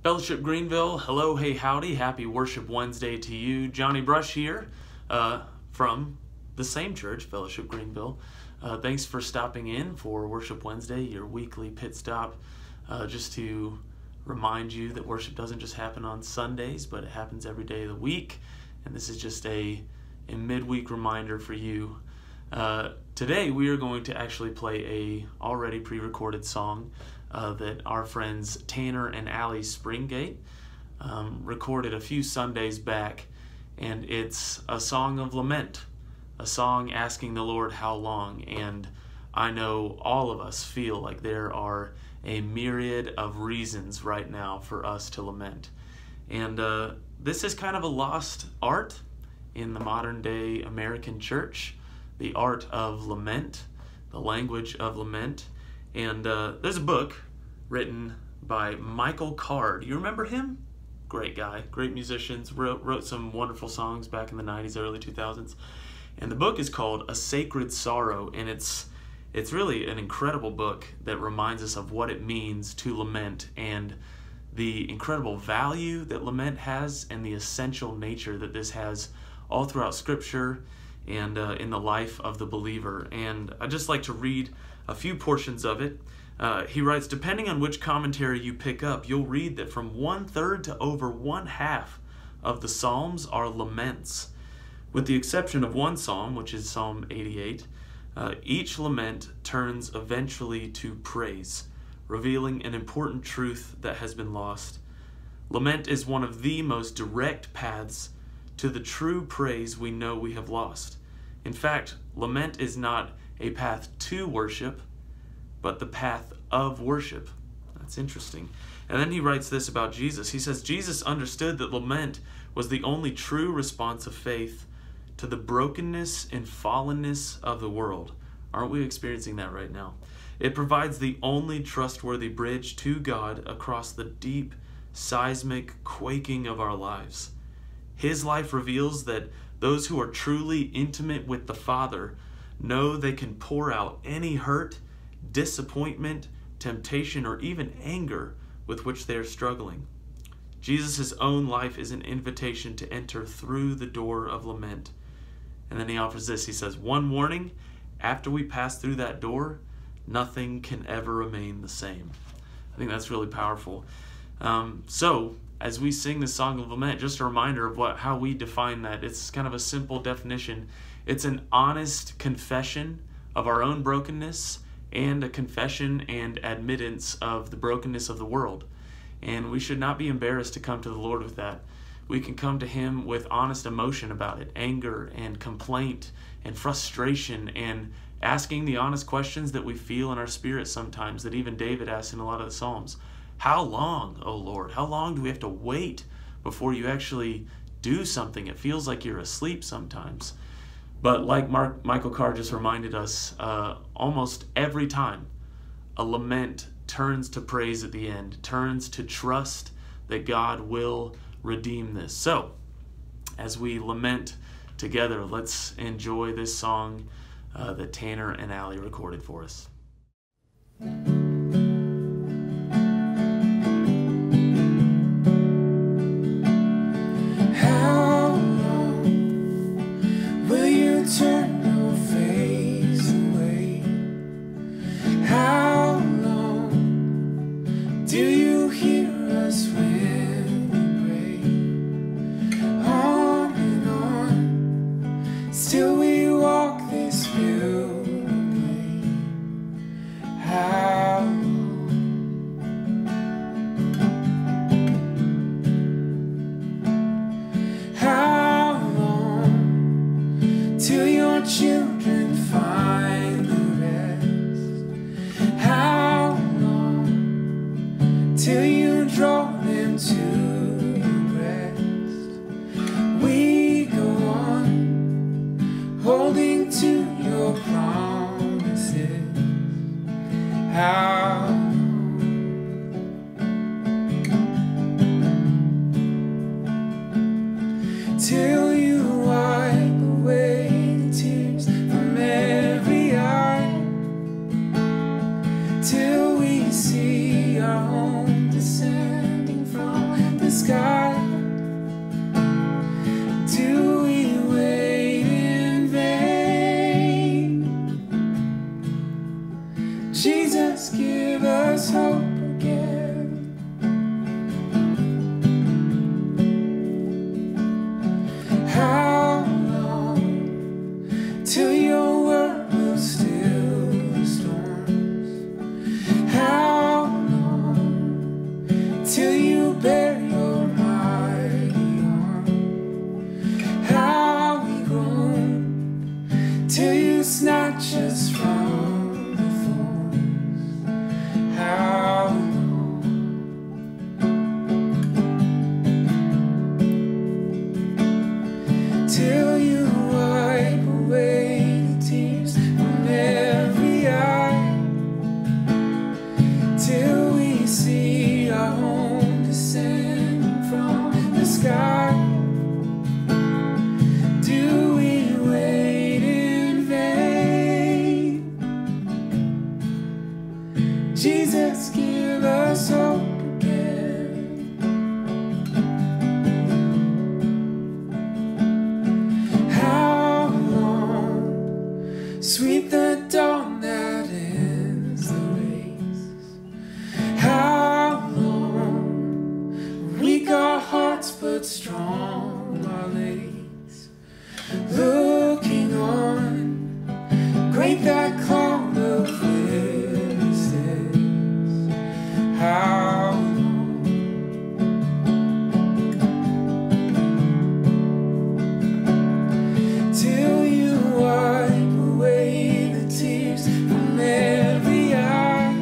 Fellowship Greenville, hello, hey, howdy, happy Worship Wednesday to you. Johnny Brush here from the same church, Fellowship Greenville. Thanks for stopping in for Worship Wednesday, your weekly pit stop, just to remind you that worship doesn't just happen on Sundays, but it happens every day of the week. And this is just a midweek reminder for you. Today we are going to actually play a already pre-recorded song that our friends Tanner and Alie Springgate recorded a few Sundays back, and it's a song of lament, a song asking the Lord how long. And I know all of us feel like there are a myriad of reasons right now for us to lament. And this is kind of a lost art in the modern day American church, the art of lament, the language of lament. And there's a book written by Michael Card. You remember him? Great guy, great musician, wrote some wonderful songs back in the 90s, early 2000s. And the book is called A Sacred Sorrow, and it's really an incredible book that reminds us of what it means to lament and the incredible value that lament has and the essential nature that this has all throughout Scripture and in the life of the believer. And I'd just like to read a few portions of it. He writes, depending on which commentary you pick up, you'll read that from 1/3 to over 1/2 of the Psalms are laments. With the exception of one psalm, which is Psalm 88, each lament turns eventually to praise, revealing an important truth that has been lost. Lament is one of the most direct paths to the true praise we know we have lost. In fact, lament is not a path to worship, but the path of worship. That's interesting. And then he writes this about Jesus. He says, Jesus understood that lament was the only true response of faith to the brokenness and fallenness of the world. Aren't we experiencing that right now? It provides the only trustworthy bridge to God across the deep, seismic quaking of our lives. His life reveals that those who are truly intimate with the Father know they can pour out any hurt, disappointment, temptation, or even anger with which they are struggling. Jesus' own life is an invitation to enter through the door of lament. And then he offers this. He says, one warning, after we pass through that door, nothing can ever remain the same. I think that's really powerful. So as we sing this song of lament, just a reminder of how we define that. It's kind of a simple definition. It's an honest confession of our own brokenness and a confession and admittance of the brokenness of the world. And we should not be embarrassed to come to the Lord with that. We can come to Him with honest emotion about it, anger and complaint and frustration, and asking the honest questions that we feel in our spirit sometimes, that even David asks in a lot of the Psalms. How long, O Lord? How long do we have to wait before you actually do something? It feels like you're asleep sometimes. But like Michael Carr just reminded us, almost every time a lament turns to praise at the end, turns to trust that God will redeem this. So, as we lament together, let's enjoy this song that Tanner and Alie recorded for us. Turn your face away. How long do you hear us when we pray? On and on, still we walk this building way. How till your children find the rest? How long till you draw them to your breast? We go on holding to your promises. How till you wipe away the tears from every eye, till we see our home descending from sky? Do we wait in vain? Jesus, give us hope again. How long till your word will still the storms? How long till you bear your mighty arm? How we groan till you snatch us from the thorns? How long till you wipe away the tears from every eye? Till we see our home descend from the sky? Do we wait in vain? Jesus, give us hope again. How long, sweet the dawn that ends the race? How long, weak our hearts but strong our legs? Looking on, great that cloud of witnesses. How long till you wipe away the tears from every eye?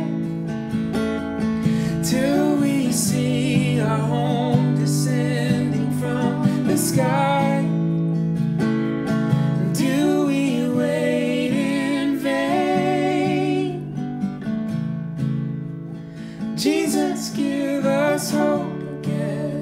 Till we see our home descending from the sky? Do we wait in vain? Jesus, give us hope again.